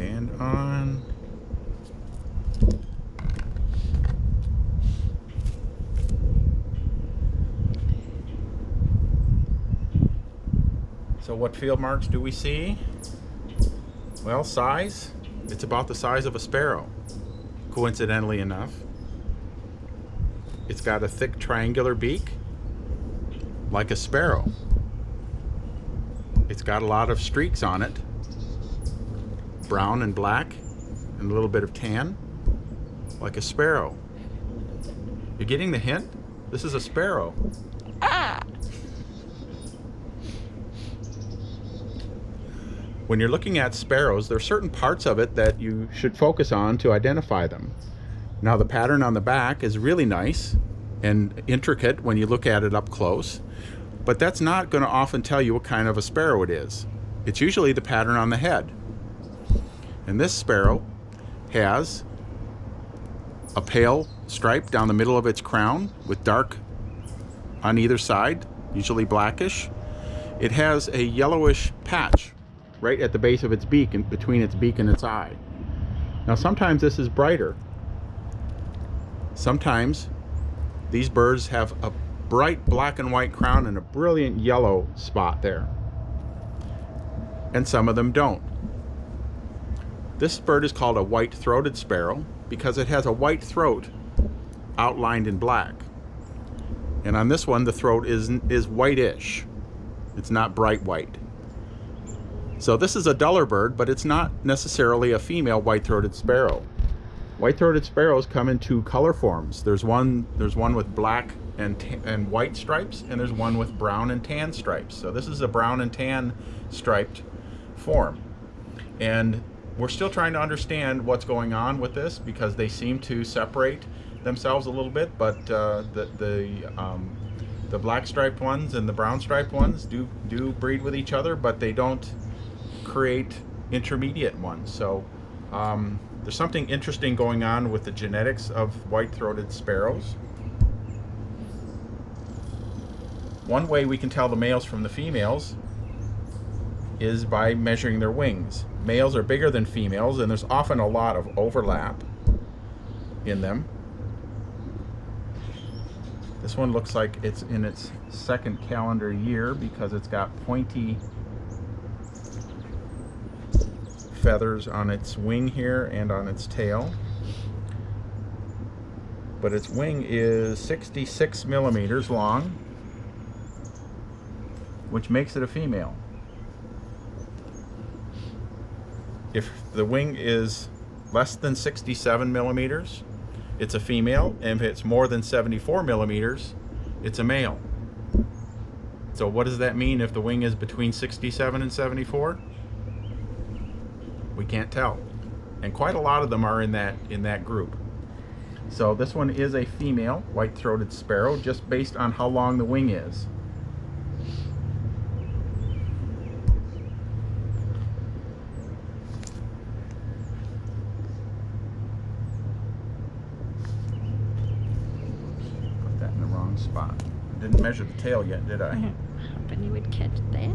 and on. So what field marks do we see? Well, size, it's about the size of a sparrow, coincidentally enough. It's got a thick triangular beak, like a sparrow. It's got a lot of streaks on it, brown and black, and a little bit of tan, like a sparrow. You're getting the hint? This is a sparrow. When you're looking at sparrows, there are certain parts of it that you should focus on to identify them. Now, the pattern on the back is really nice and intricate when you look at it up close, but that's not going to often tell you what kind of a sparrow it is. It's usually the pattern on the head. And this sparrow has a pale stripe down the middle of its crown with dark on either side, usually blackish. It has a yellowish patch right at the base of its beak and between its beak and its eye. Now, sometimes this is brighter. Sometimes these birds have a bright black and white crown and a brilliant yellow spot there. And some of them don't. This bird is called a white-throated sparrow because it has a white throat outlined in black. And on this one, the throat is whitish. It's not bright white. So this is a duller bird, but it's not necessarily a female white-throated sparrow. White-throated sparrows come in two color forms. There's one with black and white stripes, and there's one with brown and tan stripes. So this is a brown and tan striped form. And we're still trying to understand what's going on with this because they seem to separate themselves a little bit, but the black striped ones and the brown striped ones do breed with each other, but they don't create intermediate ones. So there's something interesting going on with the genetics of white-throated sparrows. One way we can tell the males from the females is by measuring their wings. Males are bigger than females, and there's often a lot of overlap in them. This one looks like it's in its second calendar year because it's got pointy feathers on its wing here and on its tail. But its wing is 66 millimeters long, which makes it a female. If the wing is less than 67 millimeters, it's a female, and if it's more than 74 millimeters, it's a male. So what does that mean if the wing is between 67 and 74? We can't tell. And quite a lot of them are in that group. So this one is a female white-throated sparrow just based on how long the wing is. Put that in the wrong spot. I didn't measure the tail yet, did I? Hoping you would catch that.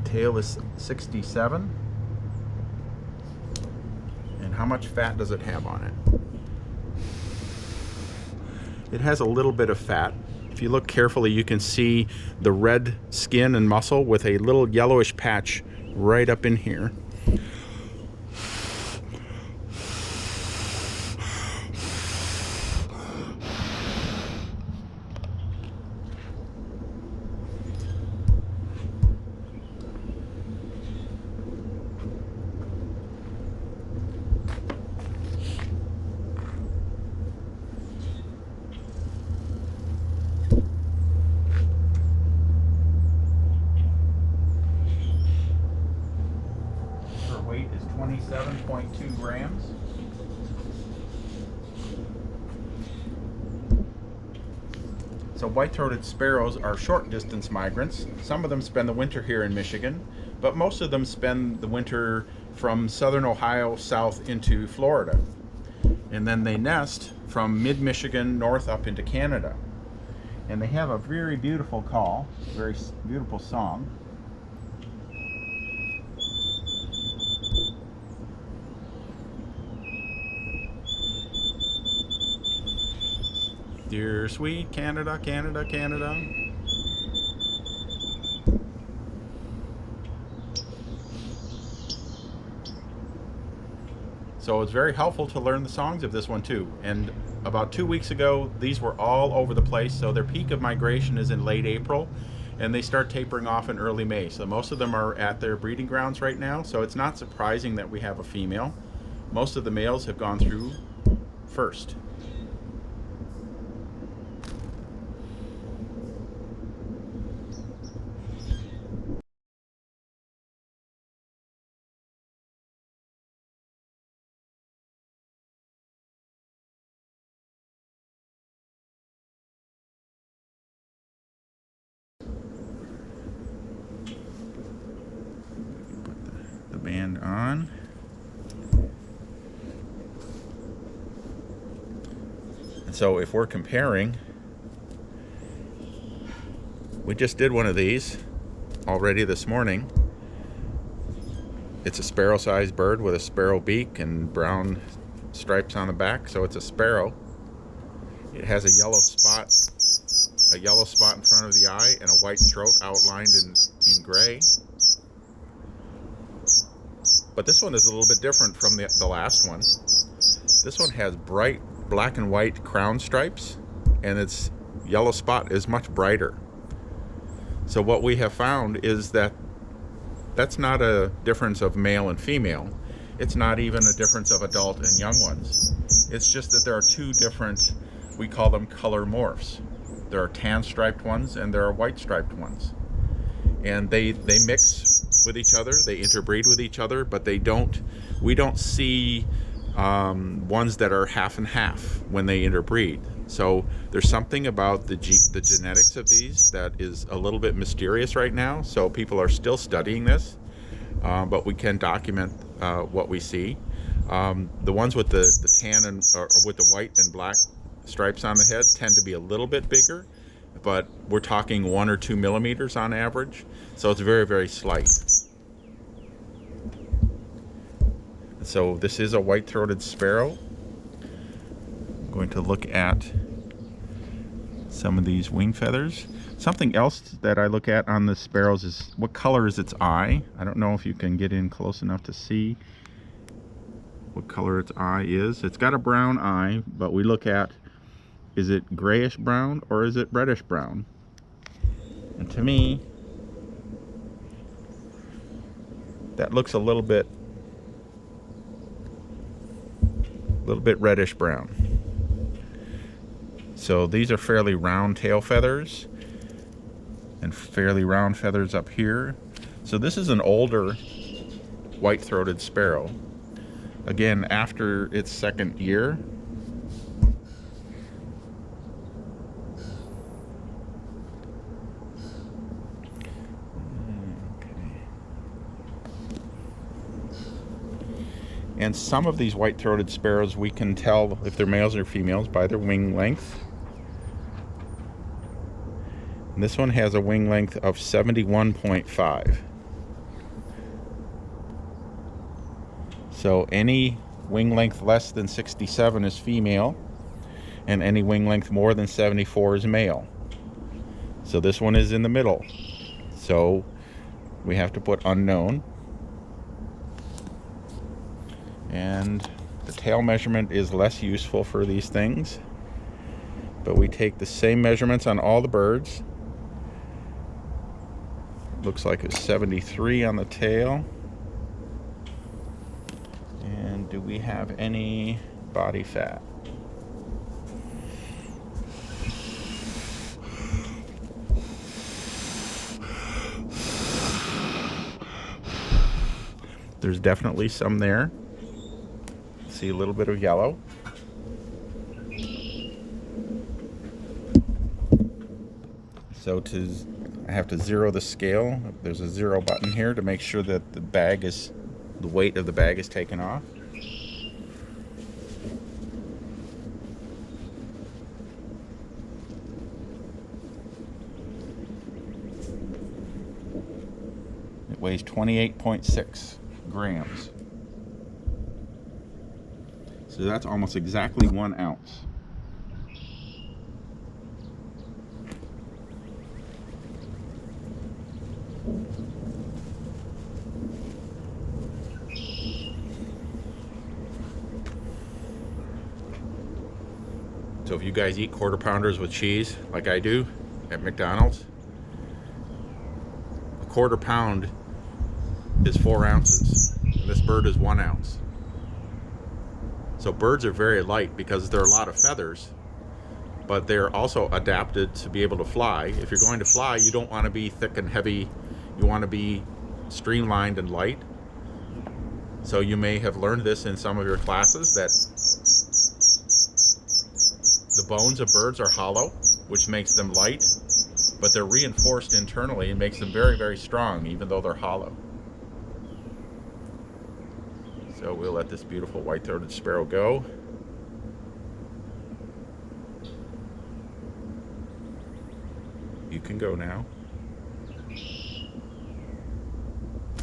Tail is 67. And how much fat does it have on it? It has a little bit of fat. If you look carefully, you can see the red skin and muscle with a little yellowish patch right up in here. Weight is 27.2 grams. So white-throated sparrows are short distance migrants. Some of them spend the winter here in Michigan, but most of them spend the winter from southern Ohio south into Florida. And then they nest from mid-Michigan north up into Canada. And they have a very beautiful call, very beautiful song. Dear sweet Canada, Canada, Canada. So it's very helpful to learn the songs of this one too. And about 2 weeks ago, these were all over the place. So their peak of migration is in late April, and they start tapering off in early May. So most of them are at their breeding grounds right now. So it's not surprising that we have a female. Most of the males have gone through first. Put the band on. And so if we're comparing, we just did one of these already this morning. It's a sparrow-sized bird with a sparrow beak and brown stripes on the back, so it's a sparrow. It has a yellow spot in front of the eye and a white throat outlined in gray. But this one is a little bit different from the last one. This one has bright black and white crown stripes, and its yellow spot is much brighter. So what we have found is that that's not a difference of male and female. It's not even a difference of adult and young ones. It's just that there are two different, we call them color morphs. There are tan striped ones and there are white striped ones. And they mix with each other, they interbreed with each other, but we don't see ones that are half and half when they interbreed. So there's something about the genetics of these that is a little bit mysterious right now. So people are still studying this, but we can document what we see. The ones with the tan or with the white and black stripes on the head tend to be a little bit bigger, but we're talking 1 or 2 millimeters on average. So it's very, very slight. So this is a white-throated sparrow. I'm going to look at some of these wing feathers. Something else that I look at on the sparrows is what color is its eye. I don't know if you can get in close enough to see what color its eye is. It's got a brown eye, but we look at, is it grayish brown or is it reddish brown? And to me, that looks a little bit reddish brown. So these are fairly round tail feathers and fairly round feathers up here. So this is an older white-throated sparrow. Again, after its second year. And some of these white-throated sparrows, we can tell if they're males or females by their wing length. And this one has a wing length of 71.5. So any wing length less than 67 is female, and any wing length more than 74 is male. So this one is in the middle. So we have to put unknown. And the tail measurement is less useful for these things, but we take the same measurements on all the birds. Looks like it's 73 on the tail. And do we have any body fat? There's definitely some there. See a little bit of yellow. So I have to zero the scale. There's a 0 button here to make sure that the weight of the bag is taken off. It weighs 28.6 grams. So that's almost exactly 1 ounce. So if you guys eat quarter pounders with cheese, like I do at McDonald's, a quarter pound is 4 ounces. And this bird is 1 ounce. So birds are very light because there are a lot of feathers, but they're also adapted to be able to fly. If you're going to fly, you don't want to be thick and heavy. You want to be streamlined and light. So you may have learned this in some of your classes, that the bones of birds are hollow, which makes them light, but they're reinforced internally and makes them very, very strong, even though they're hollow. So we'll let this beautiful white-throated sparrow go. You can go now.